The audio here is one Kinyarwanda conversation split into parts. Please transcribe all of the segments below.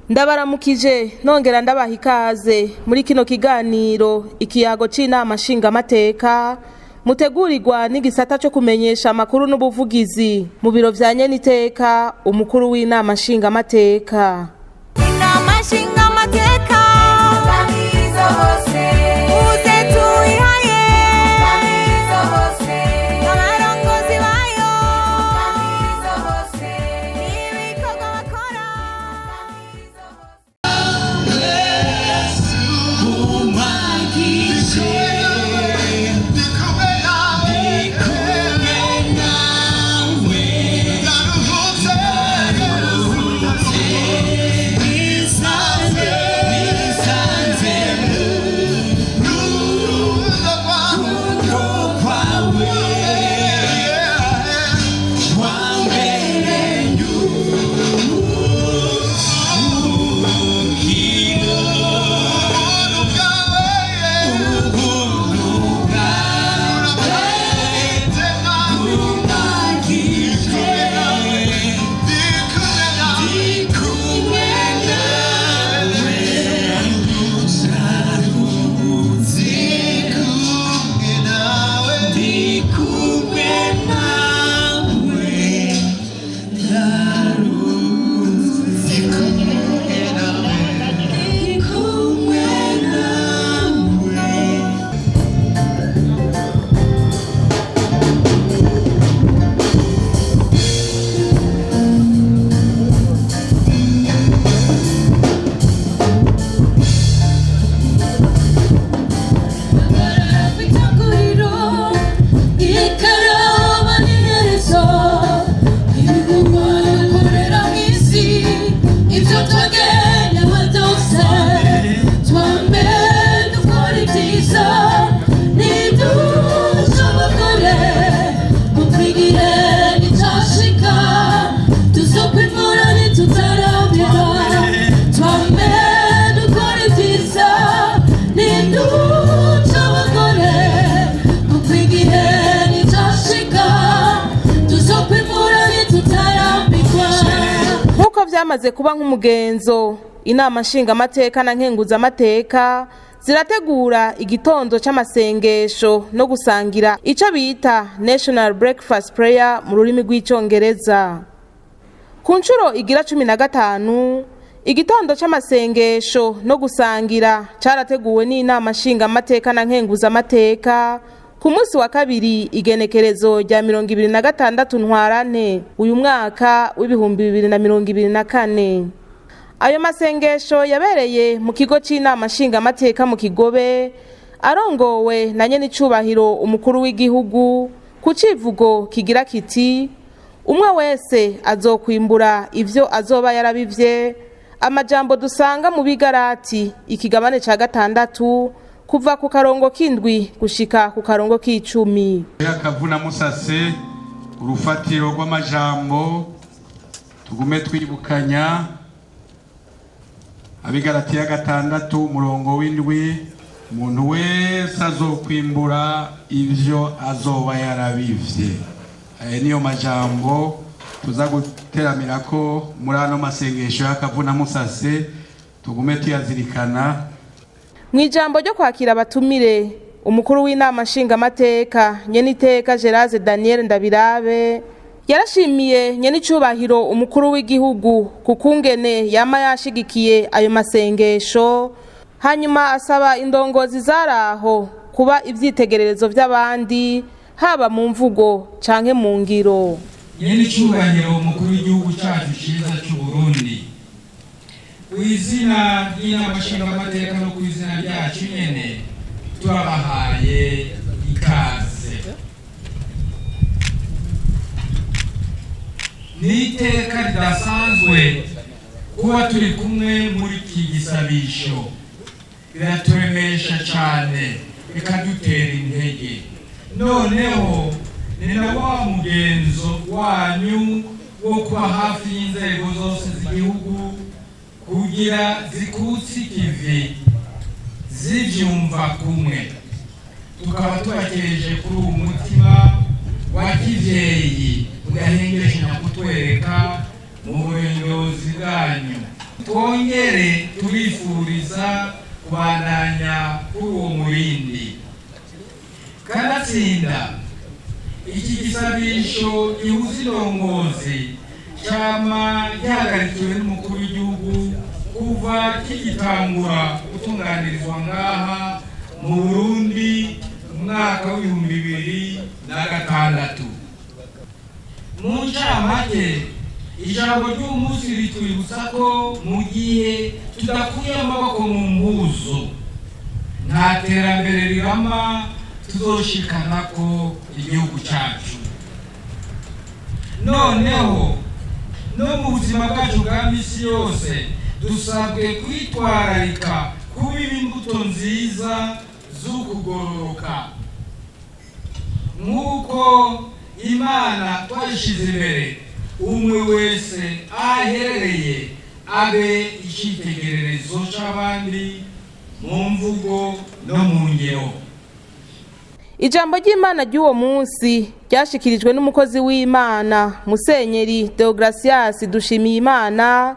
Ndabaramukije nongera ndabaha ikaze muri kino kiganiro ikiyago c'inama nshingamateka mutegurirwa n'igisata cyo kumenyesha amakuru n'ubuvugizi mu biro vya nyeniteka umukuru w'inama nshingamateka. Inama nshingamateka bamizo hose uze tuyihaye bamizo hose abarongozi bayo bamizo hose ibikorwa bakora bamizo Byamaze kuba nk'umugenzo inama nshingamateka na nkenguzamateka zirategura igitondo c'amasengesho no gusangira ico bita National Breakfast Prayer mu rurimi rw'icongereza. Ku ncuro igira 15 igitondo c'amasengesho no gusangira carateguwe n'inama nshingamateka na nkenguzamateka ku munsi wa kabiri igenekerezo rya 26 ntwarante uyu mwaka w'ibihumbi 2024. Ayo masengesho yabereye mu kigo c'inama nshingamateka mu Kigobe arongowe na nyenicubahiro umukuru w'igihugu ku civugo kigira kiti umwe wese azokwimbura ivyo azoba yarabivye, amajambo dusanga mu Bigarati ikigabane ca 6 kuva ku karongo k'indwi gushika ku karongo k'icumi. Akavuna musase urufatiro rw'amajambo tugume twibukanya Abigarati ya 6 murongo w'indwi umuntu wese azokwimbura ivyo azoba yarabivye. Niyo majambo tuza guteramirako muri ano masengesho y'akavuna musase tugume tuyazirikana. Mwijambo ryo kwakira abatumire umukuru w'inama nshingamateka nyeniteka Gerard Daniel Ndabirabe yarashimiye nyenicubahiro umukuru w'igihugu kukungene yama yashigikiye ayo masengesho, hanyuma asaba indongozi zaraho kuba ivyitegererezo vy'abandi haba mu mvugo canke mu ngiro. Nyenicubahiro umukuru w'igihugu cyacu ciza cy'u Burundi, kw'izina ry'inama nshingamateka no kw'izina ryacu nyene turabahaye ikaze. N'iteka ridasanzwe kuba turi kumwe muri iki gisabisho, biraturemesha cane bikadutera intege. Noneho ni na wa mugenzo wanyu wo kuba hafi y'inzego zose z'igihugu kugira zikutse ikivi zivyumva kumwe. Tukaba tubakereje kuri uwo mutima wa kivyeyi ugahengesha kutwereka mu buyobozi bwanyu twongere turifuriza kubandanya kuri uwo murindi. Kanatsinda iki gisabisho gihuza indongozi cyama gihagarikiwe n'umukuru w'igihugu kuva kigitangura gutunganirizwa ngaha mu Burundi mu mwaka w'2006. Mu ncamake ijambo ry'umunsi ritwibutsa ko mu gihe tudakuye amaboko mu mpuzu nta terambere rirama tuzoshikana ko igihugu cyacu. Noneho no mu buzima bwacu bwa misi yose dusabwe kwitwararika kubiba imbuto nziza z'ukugororoka nk'uko Imana twayishize imbere. Umwe wese aherereye abe icyitegererezo c'abandi mu mvugo no mu ngero. Ijambo ry'Imana ry'uwo munsi ryashikirijwe n'umukozi w'Imana Musenyeri Deogracias Dushimiyimana,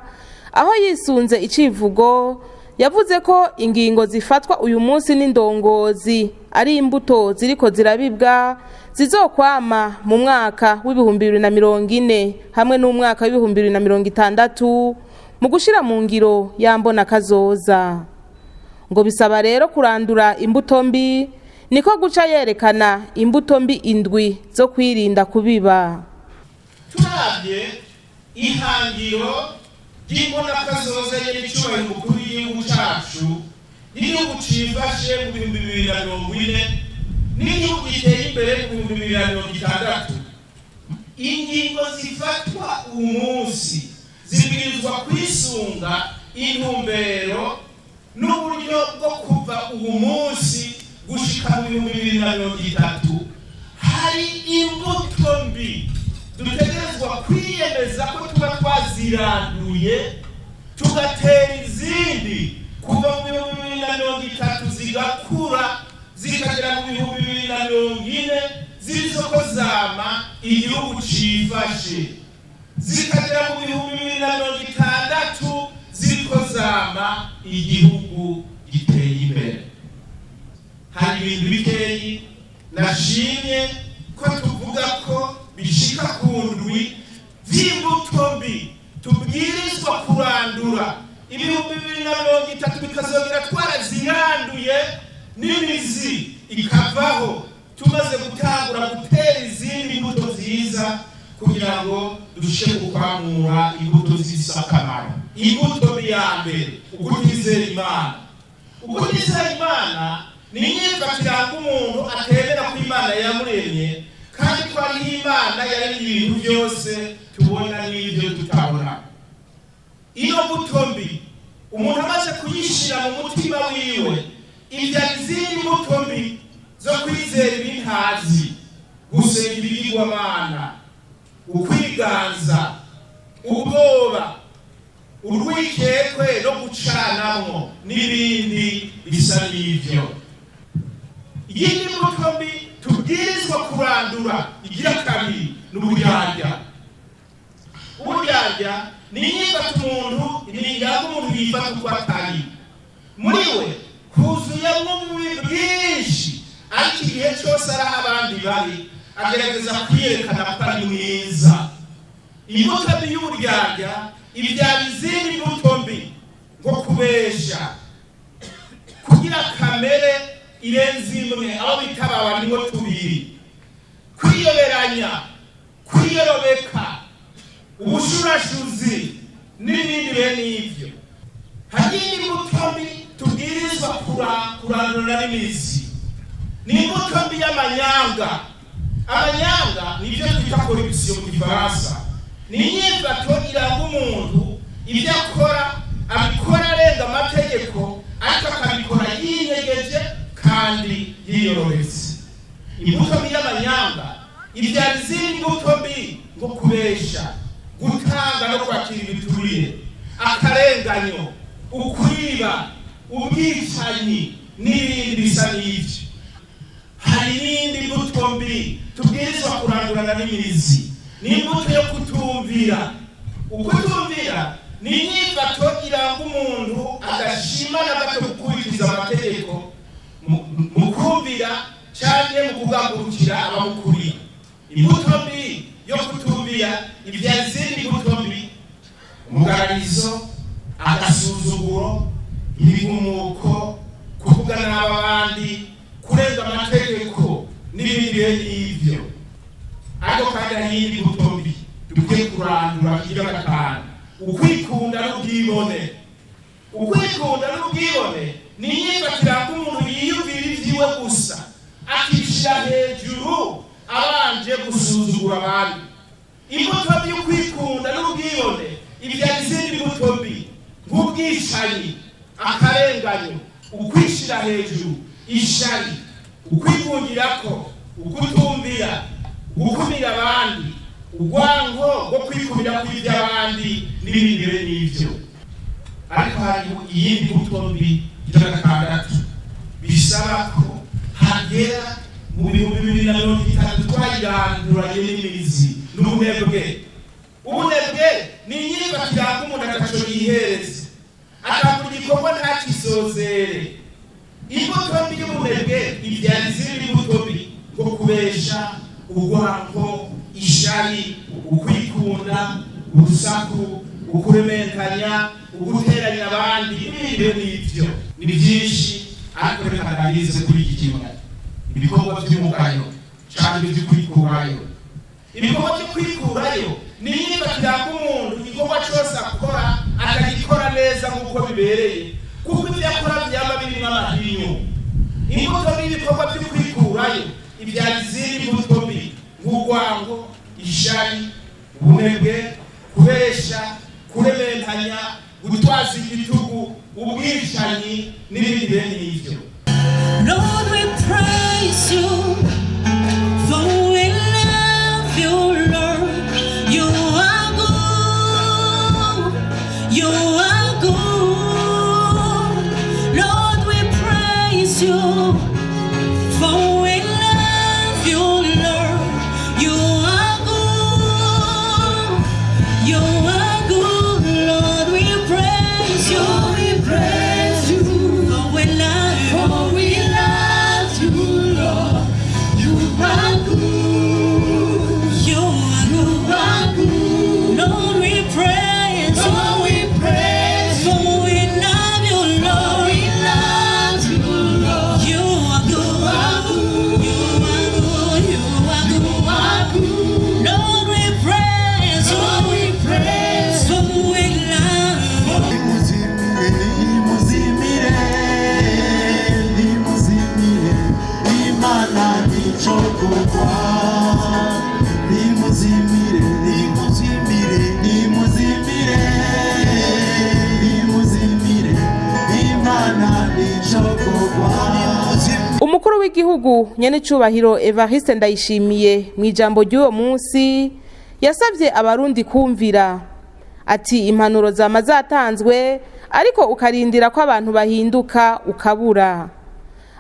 aho yisunze icivugo yavuze ko ingingo zifatwa uyu munsi n'indongozi ari imbuto ziriko zirabibwa zizokwama mu mwaka w'2040 hamwe n'umwaka w'2060 mu gushira mu ngiro yambona kazoza. Ngo bisaba rero kurandura imbuto mbi, niko guca yerekana imbuto mbi indwi zo kwirinda kubiba. Turabye ihangiro ry'imbona kazoza y'icubahiro mukuru w'igihugu cacu n'igihugu cifashe mu 2040 n'igihugu giteye imbere mu 2060. Ingingo zifatwa umunsi zibwirizwa kwisunga intumbero n'uburyo bwo kuva uwo munsi gushika mu 2030. Hari imbuto mbi dutegerezwa kwiyemeza ko tuba twaziranduye tugatera izindi kuva mu 2030 zigakura zikagera mu 2040 zizoko zama igihugu cifashe, zikagera mu 2060 ziko zama igihugu giteye imbere. Hari ibintu bikeyi nashimye ko tuvuga ko bishika ku ndwi vy'imbuto mbi tubwirizwa kurandura. 2030 bikazogera twaraziranduye n'imizi ikavaho, tumaze gutangura gutera izindi mbuto nziza kugira ngo dushe kukwamura imbuto z'isakamaro. Imbuto ya mbere ukutizera Imana. Ukutizera Imana ni inyifato umuntu atemera ko Imana yamuremye kandi ko ari Imana yaremye ibintu byose tubona n'ibyo tutabona. Iyo mbuto mbi umuntu amaze kuyishira mu mutima wiwe, ivyara izindi mbuto mbi zo kwizera ibintazi, gusenga ibigirwamana, ukwiganza, ubwoba, urwikekwe no gucanamwo n'ibindi bisa n'ivyo. Iyindi mbuto mbi tubwirizwa kurandura igira kabiri n'uburyarya. Uburyarya ni inyifato umuntu iningana umuntu yifata uko atari. Muri we huzuyemo ububi bwinshi, ariko igihe cyose araho abandi bari agerageza kwiyerekana ko ari mwiza. Imbuto mbi y'uburyarya ibyara izindi mbuto mbi nko kubesha, kugira kamere irenze imwe aho bitaba barimo tubiri, kwiyoberanya, kwiyorobeka, ubushurashuzi n'ibindi bene ibyo. Hari imbuto mbi tubwirizwa kurandura n'imizi. Ni imbuto mbi y'amanyanga. Amanyanga nibyo twita corruption mu Gifaransa. Ni inyifato iranga umuntu ibyo akora abikora arenga amategeko, ariko akabikora yinyegeje kandi yiyorobetse. Imbuto mbi y'amanyanga ibyara izindi mbuto mbi ngo kubesha, gutanga no kwakira ibiturire, akarenganyo, ukwiba, ubwicanyi n'ibindi bisa n'ibyo. Hari n'indi mbuto mbi tubwirizwa kurandurana n'imizi. Ni imbuto yo kutumvira. Ukutumvira ni inyifato iranga umuntu adashima na gato gukurikiza amategeko mu kumvira cyane mu kugambukira abamukurira. Imbuto mbi yo kutumvira ibyara izindi mbuto mbi: umugararizo, agasuzuguro, ibigumuko, kuvuga n'abandi, kurenga amategeko n'ibindi bene ibyo. Ariko kandi hari iyindi mbuto mbi dukwiye kurandura igira gatanu: ukwikunda n'ubwibone. Ukwikunda n'ubwibone ni inyifatira k'umuntu yiyumvira ibyiwe gusa, akishyira hejuru abanje gusuzugura abandi. Imbuto mbi y'ukwikunda n'ubwibone ibyara izindi mbuto mbi nk'ubwicanyi, akarenganyo, ukwishyira hejuru, ishari, ukwikungirako, ukutumvira, gukumira abandi, urwango rwo kwikumira kw'iby'abandi n'ibindi bene ibyo. Ariko hari iyindi mbuto mbi igira gatandatu bisaba ko hagera mu 2030 twayiranduranye n'imizi n'ubunebwe. Ubunebwe ni inyifatira k'umuntu ataco yihereza, akakora igikorwa ntakisozere. Imbuto mbi y'ubunebwe ibyara izindi mbuto mbi ngo kubesha, urwango, ishari, ukwikunda, urusaku, ukurementanya, uguteranya abandi n'ibindi n'ibyo. Ni byinshi ariko reka ndabirize kuri iki kimwe: ibikorwa by'umugayo cyangwa iby'ukwikurayo. Ibikorwa byo kwikurayo ni inyifatira k'umuntu igikorwa cyose akora akagikora neza nk'uko bibereye, kuko ibyo akora byaba birimo amahinyu. Imbuto n'ibikorwa byo kwikurayo ibyara izindi mbuto mbi nk'urwango, ishari, ubunebwe, kubesha, kurementanya, gutwaza igitugu, ubwicanyi n'ibindi bene ibyo. Lord, we praise you, for we love you, Lord. You are good, you are good. Lord, we praise you, for we love you, Lord. You are good, you are good. Lord, we praise you, for we love you, Lord. You are good, you are good. Lord, we praise you, for we love you, Lord. You are good, you are good, you are good. Lord, we praise you, for we love you. Umukuru w'igihugu nyen'icubahiro Evariste Ndayishimiye mu ijambo ry'uwo munsi yasabye abarundi kumvira. Ati impanuro zama zatanzwe ariko ukarindira ko abantu bahinduka ukabura.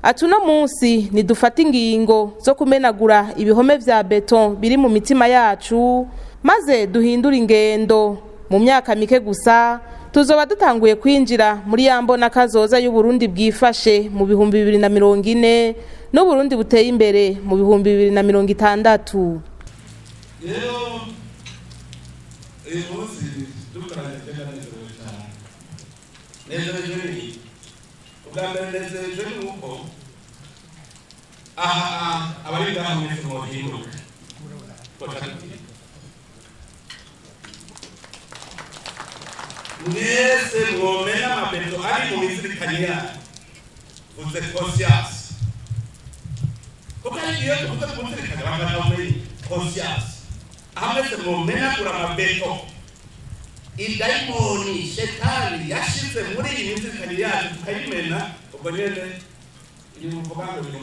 Ati uno munsi nidufata ingingo zo kumenagura ibihome vya beton biri mu mitima yacu, maze duhindura ingendo. Mu myaka mike gusa tuzoba dutanguye kwinjira muri yambona kazoza y'Uburundi bwifashe mu 2040 n'Uburundi buteye imbere mu 2060. Rero uyu munsi dukoranye cyane nezerejwe ni ubwa mbere nezerejwe nuko abari ngaha muri Muhinduka mwese mwomena amabeto ari mu mizirikanye yacu uze conscience kuko ari iyo tuvuze ku muzirikanye bangana muri conscience ameze mwomena kura amabeto idayimoni shetani yashize muri iyi mizirikanye yacu tukayimena ubwo nyene iyo mvugango biri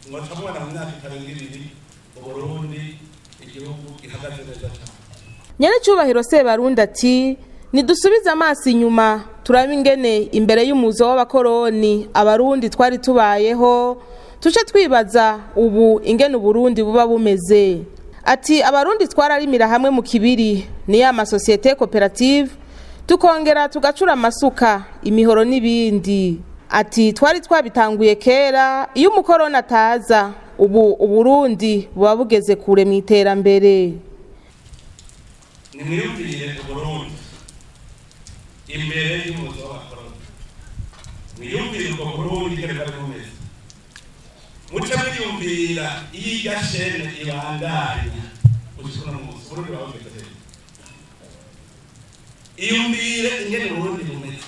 ngotamwana mu myaka 2 Burundi igihugu gihagaze neza cyane. Nyen'icubahiro Sebarundi ati nidusubize amaso inyuma turabe ingene imbere y'umuzo w'abakoroni abarundi twari tubayeho, tuce twibaza ubu ingene Uburundi buba bumeze. ati abarundi twararimira hamwe mu kibiri ni ya masosiyete koperative tukongera tugacura amasuka imihoro n'ibindi. Ati twari twabitanguye kera iyo umukorona ataza ubu Uburundi buba bugeze kure mu iterambere. Nimwiyumvire Uburundi imbere y'umuzo w'abakoroni, mwiyumvire ubwo Burundi ingene bwari bumeze, muce mwiyumvira iyo irya shene ibandanya gushika uno munsi Uburundi buba bumeze. Iyumvire ingene Uburundi bumeze,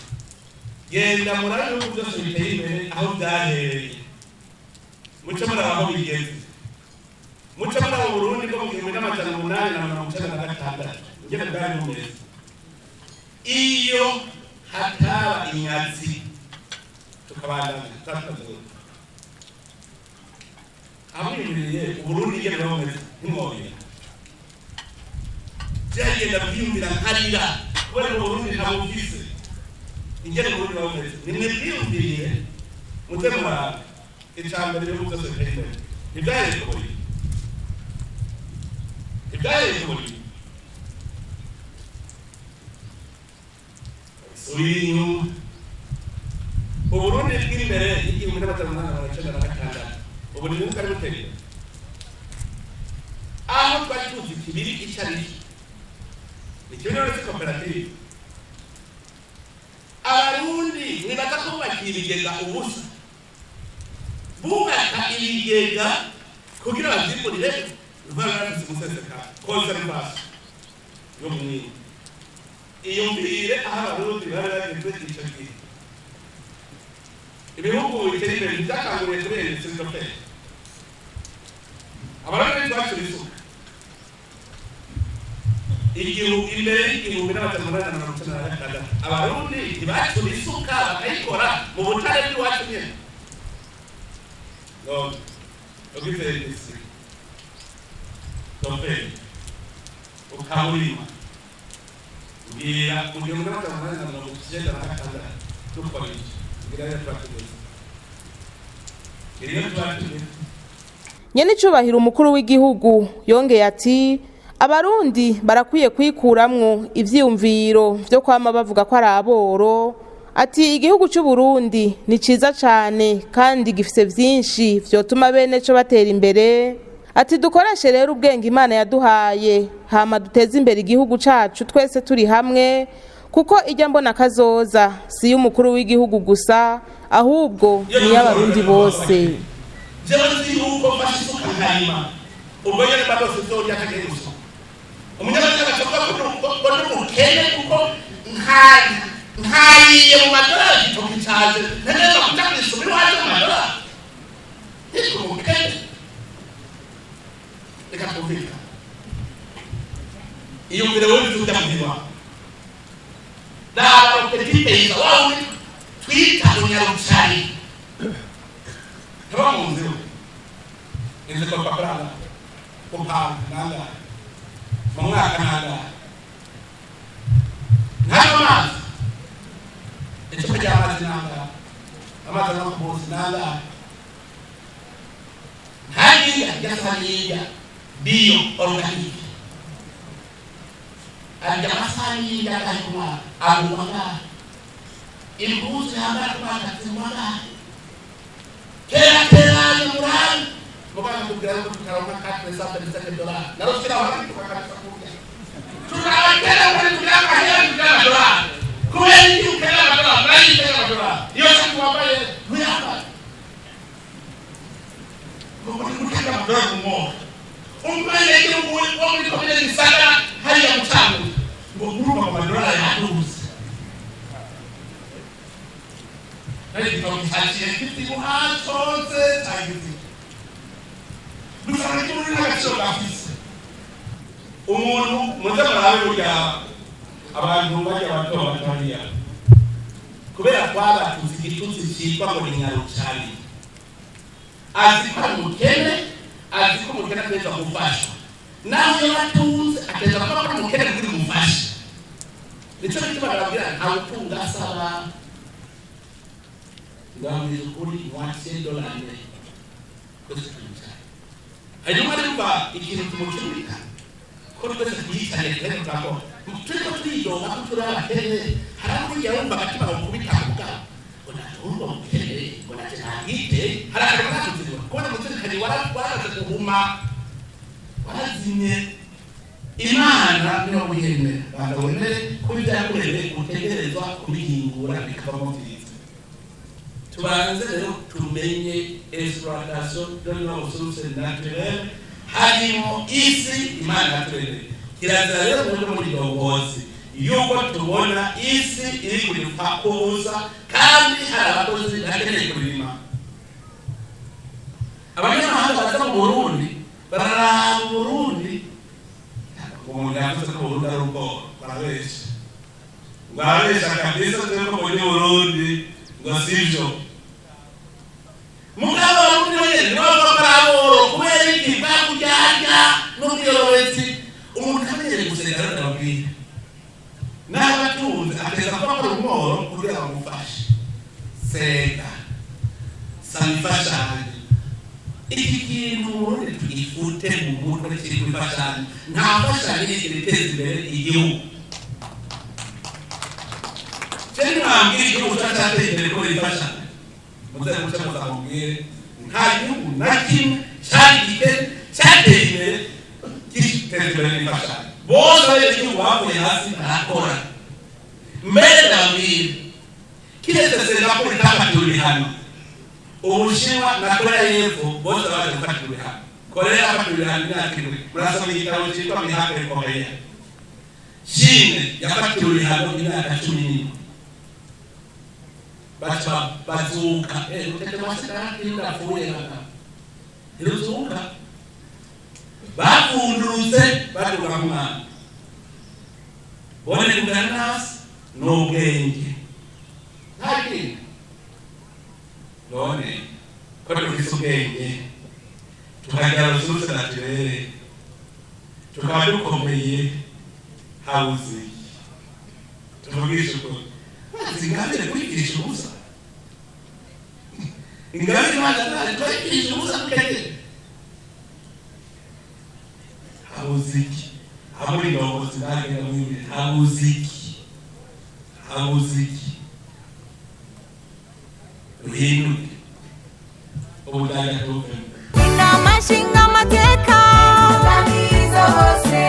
genda murabe ibihugu byose biteye imbere aho byahereye, muce muraba aho bigeze, muce muraba Uburundi bwo mu 1896 ingene bwari bumeze. Iyo hataba inyazi tukabandana tutazuba amwimiriye Uburundi ingene bwari bumeze nk'umwoyo byagenda byiyumvira nkarira kubera Uburundi ntabwo bwize ingene Uburundi bwari bumeze. Nimwe byiyumviriye mutemura icambere ryo byose biteye imbere ibyaye Uyu Uburundi bw'imbere y'igihumbi n'amajana 1996 ubu ni bwari buteye aho twari tuzi kibiri icyari ikibazo cyo koperative. Abarundi nibaza ko bakirigega ubusa bubaka ibigega kugira bazimurire ruvana museseka conservation yo mwini. Iyumvire aho Abarundi bari bageze icyo gihe ibihugu biteye imbere byakanguriye kubera sirikopere. Abarundi bacura isuka imbere y'igihumbi n'amajana 1996 Abarundi ntibacura isuka bakayikora mu butare bw'iwacu nyene none ubwizeye isi topere ukaburima bwira mu 1996 tukwabije Nyene icubahiro umukuru w'igihugu yongeye ati abarundi barakwiye kwikuramwo ivyiyumviro vyo kwama bavuga ko ari aboro. Ati igihugu cy'u Burundi ni ciza cane kandi gifise vyinshi vyotuma bene co batera imbere. Ati dukoreshe rero ubwenge Imana yaduhaye hama duteze imbere igihugu cacu twese turi hamwe, kuko ijya mbona kazoza si y'umukuru w'igihugu gusa ahubwo ni y'abarundi bose. Jewe nzi yuko fashizuka nkayima ubwo nyene badose zori akageruso umunyamaganga cyangwa ko n'umukene kuko nkayiye mu madorari tukicaje neza kutakisha muri waje mu madorari niko umukene reka tuvika iyo mbere wewe tujya mu biwa dara petit pays wawe twita munyarucari Taba mu nzira inze ko paparana kumpa nanga mu mwaka nanga amazi icupa ry'amazi nanga amazi no kubuza nanga hanyinga yasaniga bio organic anja masani ya kahuma agumanga imbuzi hamba kwa katimanga kera murani bokana kugira ko tukaronka $4 narosira abantu tukakata kuya tunabakera muri kugira $100 kubera ukera $100 bari $100 iyo tuwabaye kuyamba muri kugira $100 mo umbaye iyo muri komine nisanga hari ya mutano ngo kuruka $100 yaduze Nari tukamutachiye kiti muhatonze tagizi. Dusanga kimuri n'agaciro gafise. Umuntu muze murabe burya abantu bajya batobatoria. Kubera kwaba tuzi igitutsi cyitwa ngo ni nyarucari. Aziko mukene, aziko mukene kweza gufasha. Naho yatunze ateza ko mukene kuri mufasha. Nico bituma barabwira nta gutunga asaba Gambia kuri $100 kwese hanyuma rero ikintu kimukirika ko twese twiyitare rero twako turiko twidoga ko turi abakene haraho yumva agatima bakubita mugabo unatumva mukene unatahite haraka nakuzizwa kubona umutekano waraje guhuma warazimye imana niyo wihemera bagabonere ko byakoreye gutegerezwa kubihingura bikavamo byiza tubanze rero tumenye exploitation de nos ressources naturelles harimo isi imana yaturemeye kirazira rero muri dongozi yuko tubona isi iri kurifakuza kandi hari abakozi bakeneye kurima abanyamahanga baza mu Burundi bararaba Burundi umuntu yavuze ko Burundi ari ubwoko barabesha kabisa tuko mu Burundi ngo sivyo mugabo Burundi wewe nibo bakoraboro kubera iki bakujyanya n'ubwirobezi umuntu kamere gusengera ndababwira n'abatunze ateza ko bakora umoro kugira ngo mufashe senga sanifashanye iki kintu Burundi tugifute mu mutwe kiri kwifashanya nta mfashanyo iteza imbere igihugu cyane mwambwira igihugu cyateye imbere ko ifashanya muze muzamubwire nta gihugu na kimwe cyateye imbere kiteza imbere n'ifashanya bose igihugu bavuye hasi barakora mbere ndabwira kiretse Singapore itafatiwe hano Ubushinwa na Korea y'Epfo bose baje gufatiwe hano Korea yafatiwe hano n'akimwe murasoma igitabo cyitwa Mihaka ya Korea China yafatiwe hano imyaka 10 bacha bazuka utete masika kinda fuye hano iruzuka bafundurutse baduka mwana bone kuganas n'ubwenge ntaki none ko dufise ubwenge tukagira ressources naturelles tukaba dukomeye hawuzi tuvugisha ko zingabire kwigisha ubusa ingabire ntabwo twigisha ubusa kugende hawuziki hamuri ndongozi nagenda mwimwe hawuziki ruhinduke ubudaya tuvemo inamashinga amateka bamizo hose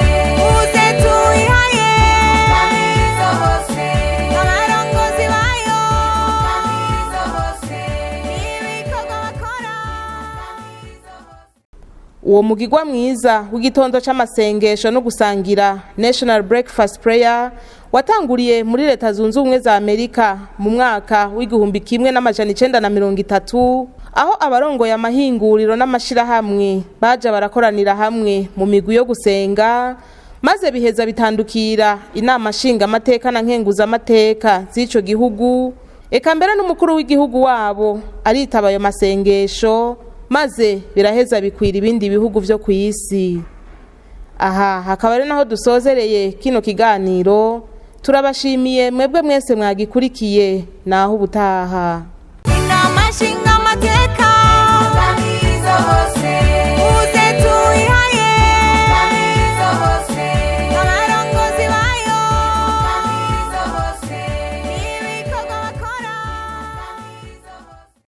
uze tuyihaye bamizo hose abarongozi bayo bamizo hose ibikorwa bakora bamizo hose. Uwo mugigwa mwiza w'igitondo c'amasengesho no gusangira National Breakfast Prayer watanguriye muri Leta Zunze Ubumwe za Amerika mu mwaka w'igihumbi kimwe n'amajana 930 aho abarongoye amahinguriro n'amashirahamwe baje barakoranira hamwe mu migwi yo gusenga maze biheza bitandukira inama nshinga amateka na nkenguza amateka z'ico gihugu eka mbere n'umukuru w'igihugu wabo aritaba ayo masengesho maze biraheza bikwira ibindi bihugu vyo kw'isi. Aha hakaba ari naho dusozereye kino kiganiro. Turabashimiye mwebwe mwese mwagikurikiye naho ubutaha. Inamashinga